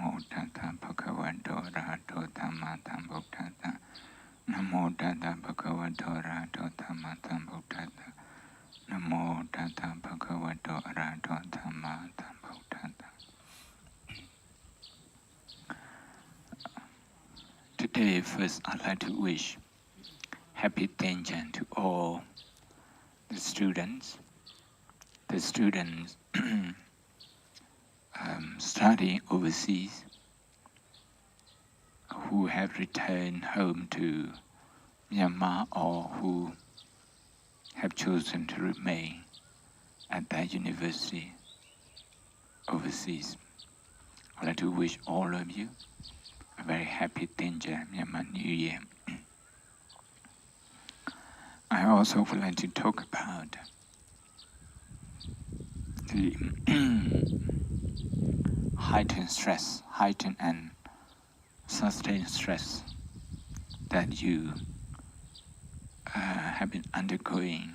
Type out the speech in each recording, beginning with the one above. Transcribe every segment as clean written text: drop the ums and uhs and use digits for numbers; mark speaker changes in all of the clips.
Speaker 1: Tassa Bhagavato Arahato Samma Sambuddhassa. Namo Tassa Bhagavato Arahato Samma Sambuddhassa. Namo Tassa Bhagavato Arahato Samma Sambuddhassa. Today, first, I'd like to wish happy Tenjan to all the students. The students studying overseas who have returned home to Myanmar or who have chosen to remain at that university overseas. I'd like to wish all of you a very happy Tenja Myanmar New Year. I also would like to talk about the heightened and sustained stress that you have been undergoing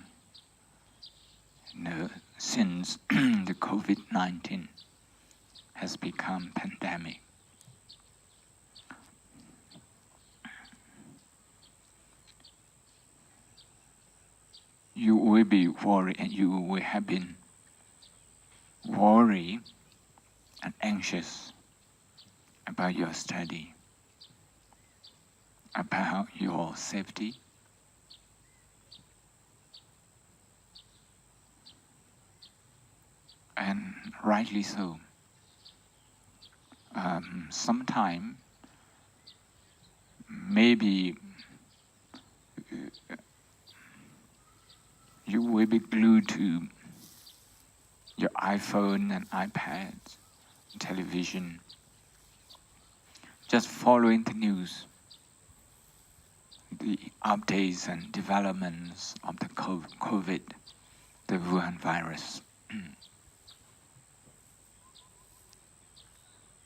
Speaker 1: since the COVID-19 has become pandemic. You will be worried, and you will have been worried and anxious about your study, about your safety, and rightly so. Sometime maybe you will be glued to your iPhone and iPad, television, just following the news, the updates and developments of the COVID, the Wuhan virus.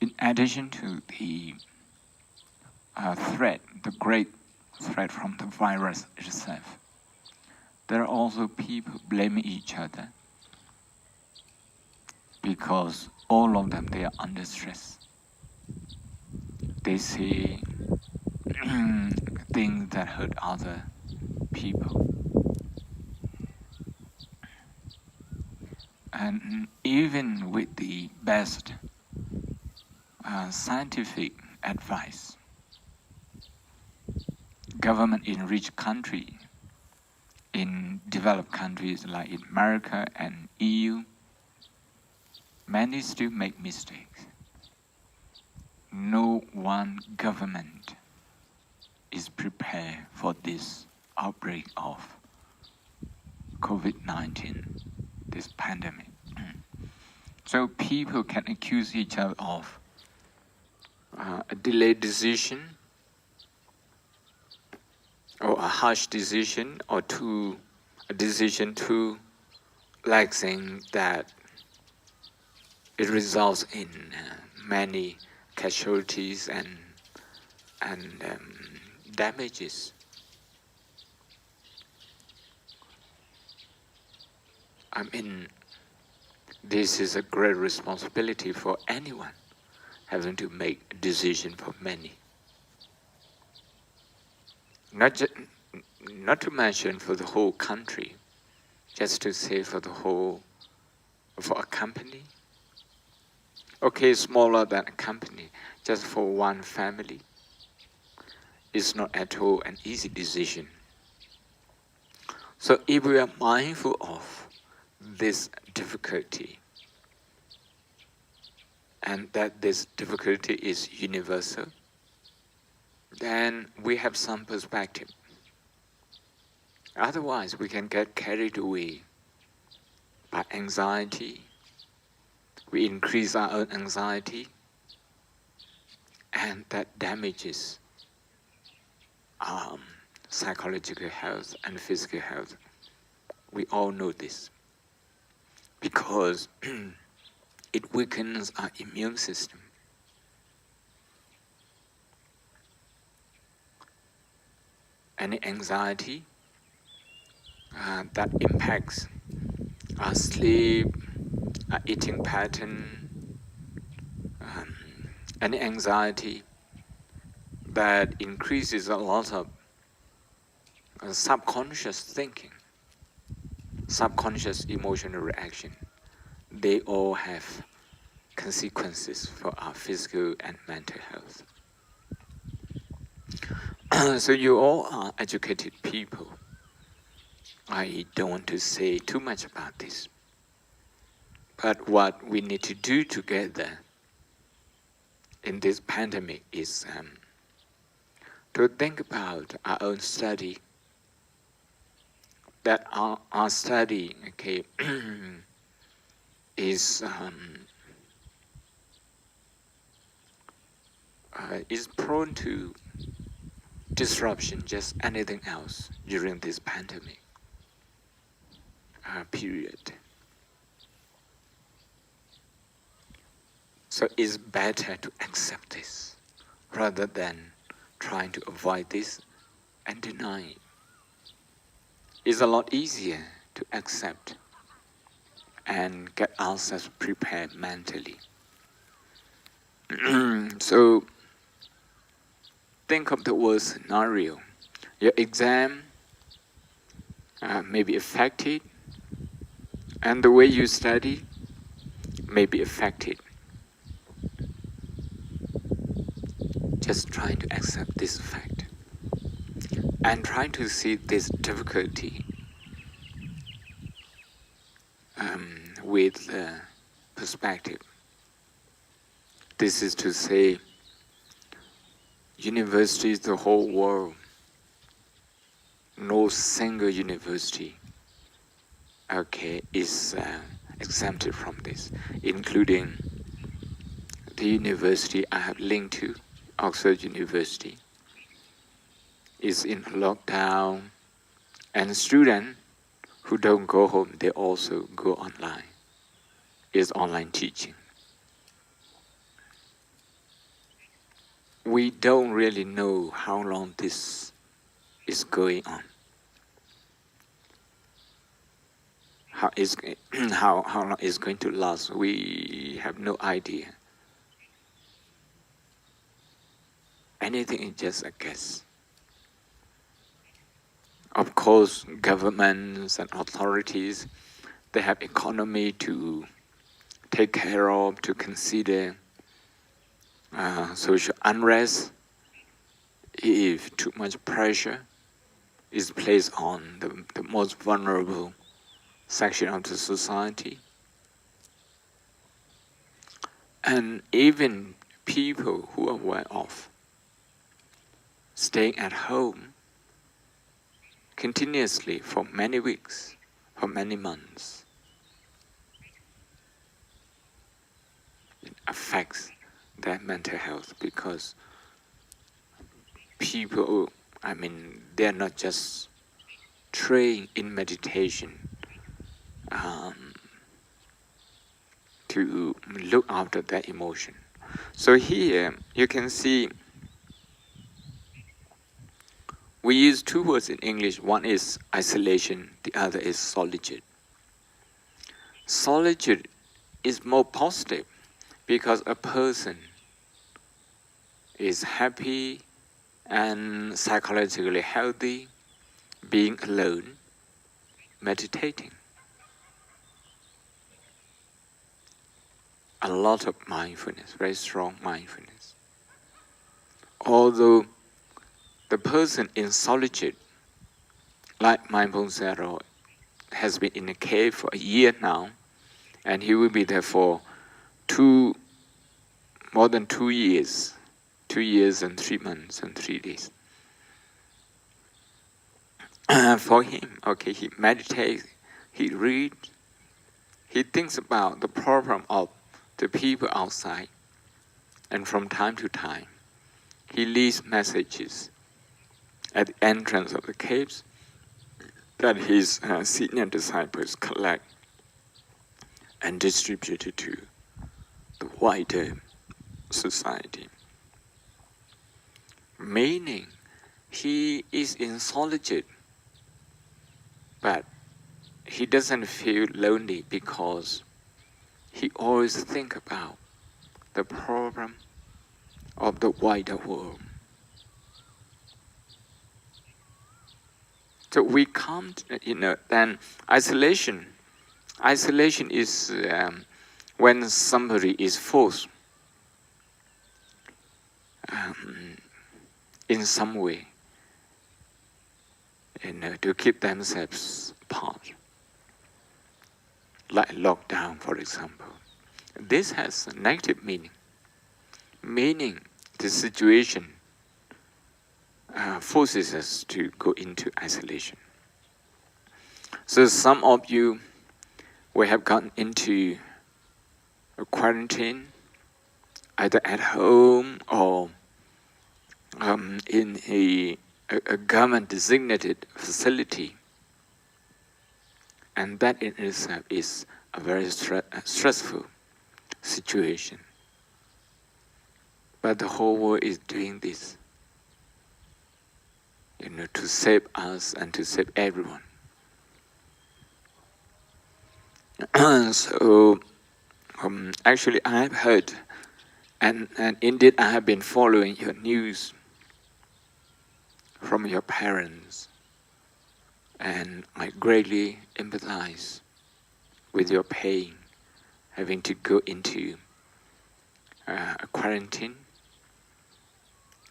Speaker 1: In addition to the threat, the great threat from the virus itself, there are also people blaming each other because all of them, they are under stress. They say things that hurt other people. And even with the best scientific advice, government in rich countries, in developed countries like in America and EU, many still make mistakes. No one government is prepared for this outbreak of COVID-19, this pandemic. So people can accuse each other of a delayed decision, or a harsh decision, or a decision too laxing that it results in many casualties and damages. I mean, this is a great responsibility for anyone having to make a decision for many. Not to mention for the whole country, just to say for a company. Okay, smaller than a company, just for one family, it's not at all an easy decision. So if we are mindful of this difficulty, and that this difficulty is universal, then we have some perspective. Otherwise, we can get carried away by anxiety. We increase our own anxiety, and that damages psychological health and physical health. We all know this because it weakens our immune system. Any anxiety that impacts our sleep, our eating pattern, any anxiety that increases a lot of subconscious thinking, subconscious emotional reaction. They all have consequences for our physical and mental health. So you all are educated people. I don't want to say too much about this. But what we need to do together in this pandemic is to think about our own study, that our study, okay, is prone to disruption, just anything else during this pandemic period. So it's better to accept this rather than trying to avoid this and deny it. It's a lot easier to accept and get ourselves prepared mentally. So think of the worst scenario. Your exam may be affected, and the way you study may be affected. Just trying to accept this fact and trying to see this difficulty with perspective. This is to say, universities, the whole world, no single university, okay, is exempted from this, including the university I have linked to, Oxford University, is in lockdown, and students who don't go home, they also go online. It's online teaching. We don't really know how long this is going on. How long it's going to last, we have no idea. Anything is just a guess. Of course, governments and authorities, they have economy to take care of, to consider social unrest. If too much pressure is placed on the most vulnerable section of the society. And even people who are well off, staying at home continuously for many weeks, for many months. It affects their mental health because people, they're not just trained in meditation to look after their emotion. So here you can see we use two words in English. One is isolation, the other is solitude. Solitude is more positive because a person is happy and psychologically healthy, being alone, meditating. A lot of mindfulness, very strong mindfulness. Although the person in solitude, like my Sayadaw, has been in a cave for a year now, and he will be there for more than 2 years, 2 years and 3 months and 3 days. For him, okay, he meditates, he reads, he thinks about the problem of the people outside, and from time to time, he leaves messages at the entrance of the caves that his senior disciples collect and distributed to the wider society. Meaning, he is in solitude, but he doesn't feel lonely because he always thinks about the problem of the wider world. So we can't, then isolation is when somebody is forced in some way, to keep themselves apart, like lockdown, for example. This has a negative meaning the situation forces us to go into isolation. So some of you will have gotten into a quarantine, either at home or in a government-designated facility. And that in itself is a very stressful situation. But the whole world is doing this, to save us and to save everyone. So, actually I have heard, and indeed I have been following your news from your parents, and I greatly empathize with your pain, having to go into a quarantine,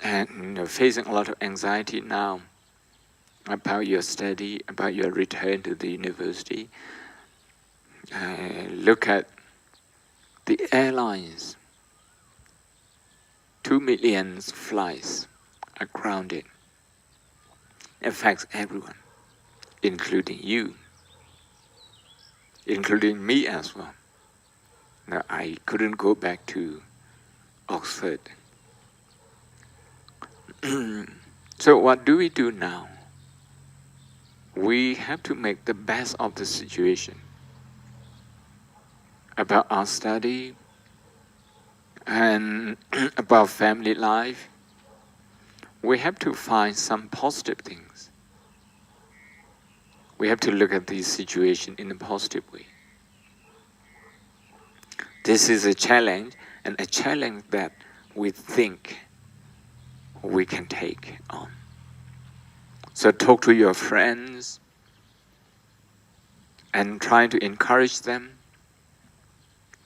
Speaker 1: and facing a lot of anxiety now about your study, about your return to the university. Look at the airlines. 2 million flights are grounded. It affects everyone, including you, including me as well. Now, I couldn't go back to Oxford. So what do we do now? We have to make the best of the situation. About our study and about family life, we have to find some positive things. We have to look at this situation in a positive way. This is a challenge, and a challenge that we think we can take on. So talk to your friends and try to encourage them,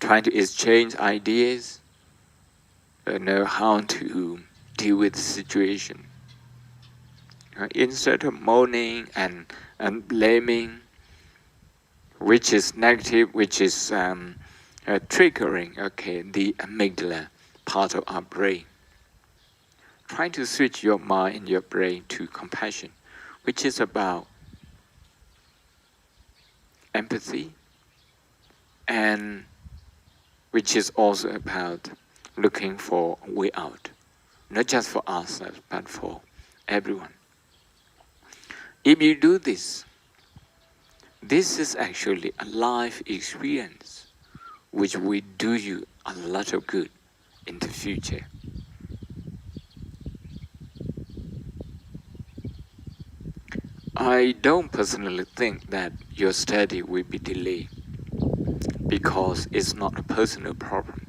Speaker 1: try to exchange ideas, know how to deal with the situation. Instead of moaning and blaming, which is negative, which is triggering, the amygdala part of our brain. Try to switch your mind and your brain to compassion, which is about empathy, and which is also about looking for a way out, not just for ourselves, but for everyone. If you do this, this is actually a life experience which will do you a lot of good in the future. I don't personally think that your study will be delayed because it's not a personal problem.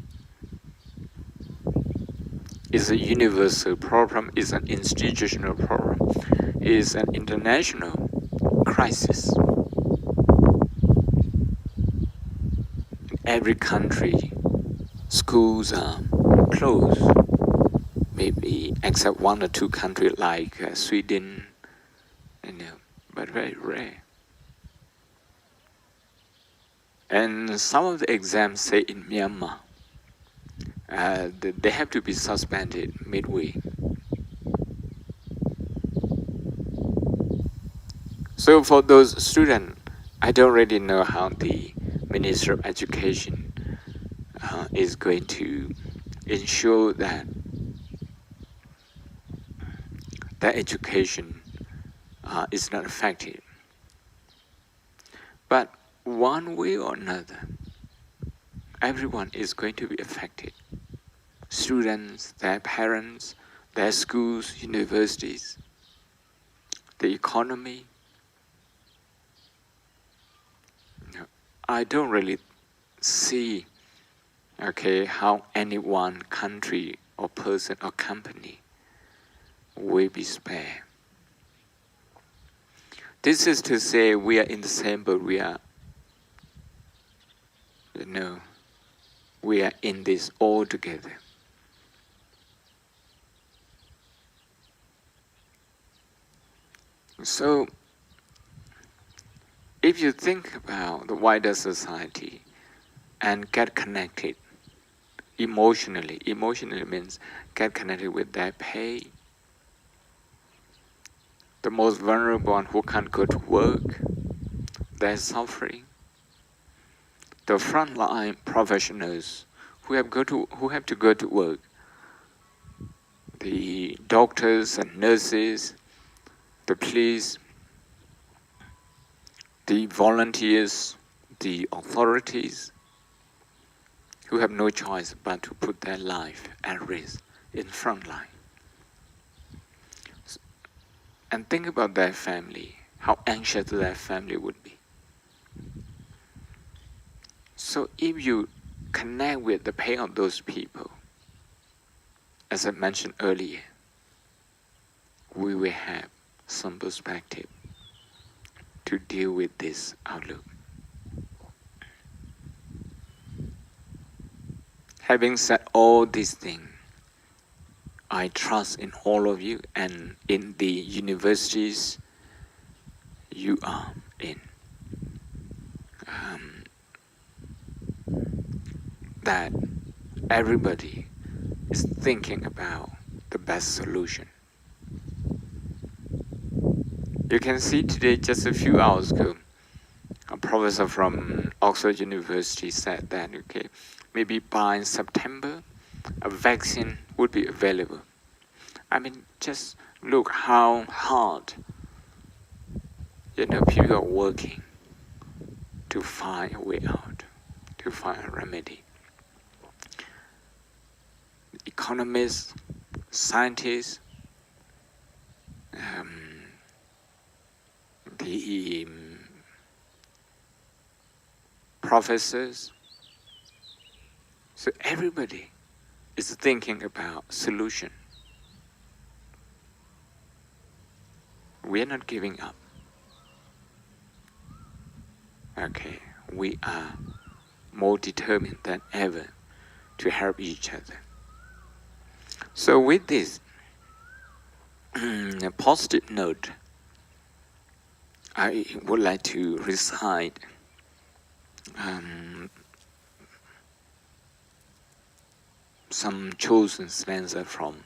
Speaker 1: It's a universal problem, it's an institutional problem, it's an international crisis. Every country, schools are closed, maybe except 1 or 2 countries like Sweden, but very rare. And some of the exams, say in Myanmar, they have to be suspended midway. So for those students, I don't really know how the Minister of Education is going to ensure that their education is not affected. But one way or another, everyone is going to be affected. Students, their parents, their schools, universities, the economy. I don't really see how any one country or person or company will be spared. This is to say we are in the same boat, we are in this all together. So, if you think about the wider society and get connected emotionally means get connected with their pain, the most vulnerable one who can't go to work, their suffering, the frontline professionals who have to go to work, the doctors and nurses, the police, the volunteers, the authorities, who have no choice but to put their life at risk in front line. And think about their family, how anxious their family would be. So if you connect with the pain of those people, as I mentioned earlier, we will have some perspective to deal with this outlook. Having said all these things, I trust in all of you and in the universities you are in, that everybody is thinking about the best solution. You can see today, just a few hours ago, a professor from Oxford University said that, maybe by September, a vaccine would be available. I mean, just look how hard, people are working to find a way out, to find a remedy. Economists, scientists, the professors, so everybody is thinking about solution. We are not giving up. We are more determined than ever to help each other. So with this a positive note, I would like to recite some chosen stanza from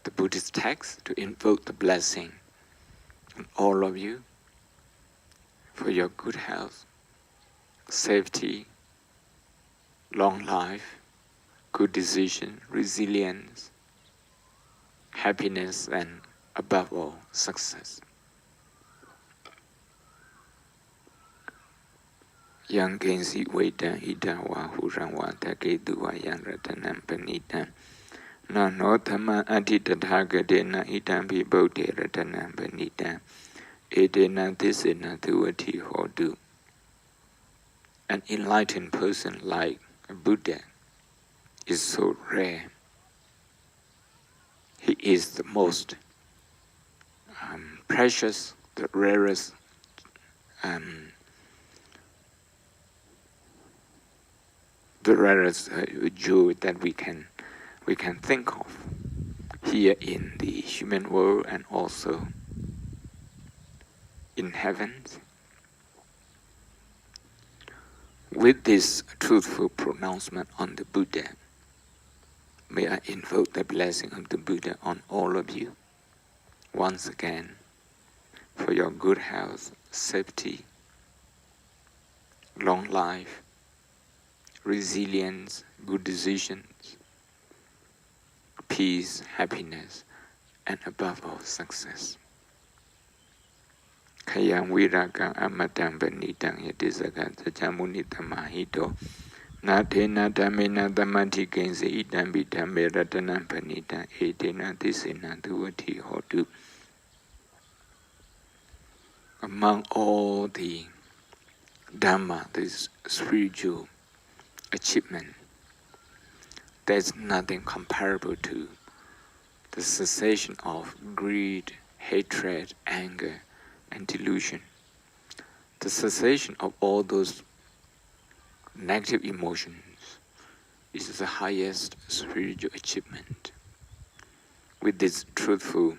Speaker 1: the Buddhist text to invoke the blessing on all of you for your good health, safety, long life, good decision, resilience, happiness, and above all, success. Yang gensi wedan idawa huranwa takeduwa yang ratanam panitan. Na no tama aditathagatina itam pi bodhi ratanam panitan. Edena tisena tuati hodu. An enlightened person like a Buddha is so rare. He is the most precious, the rarest jewel that we can think of here in the human world and also in heaven. With this truthful pronouncement on the Buddha, may I invoke the blessing of the Buddha on all of you once again for your good health, safety, long life, resilience, good decisions, peace, happiness, and above all, success. Kayang wiraka amatang banitang yatisakan sajamuni tamahito natena tamena tamati kense itam bitam beratana panita etena tisena tuati hotu. Among all the Dhamma, this spiritual achievement, There's nothing comparable to the cessation of greed, hatred, anger, and delusion. The cessation of all those negative emotions is the highest spiritual achievement. With this truthful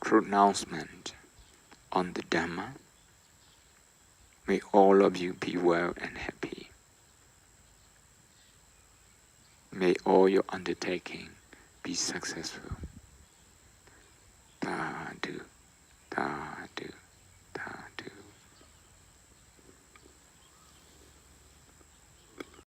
Speaker 1: pronouncement on the Dhamma, may all of you be well and happy. May all your undertaking be successful. Sadhu, sadhu.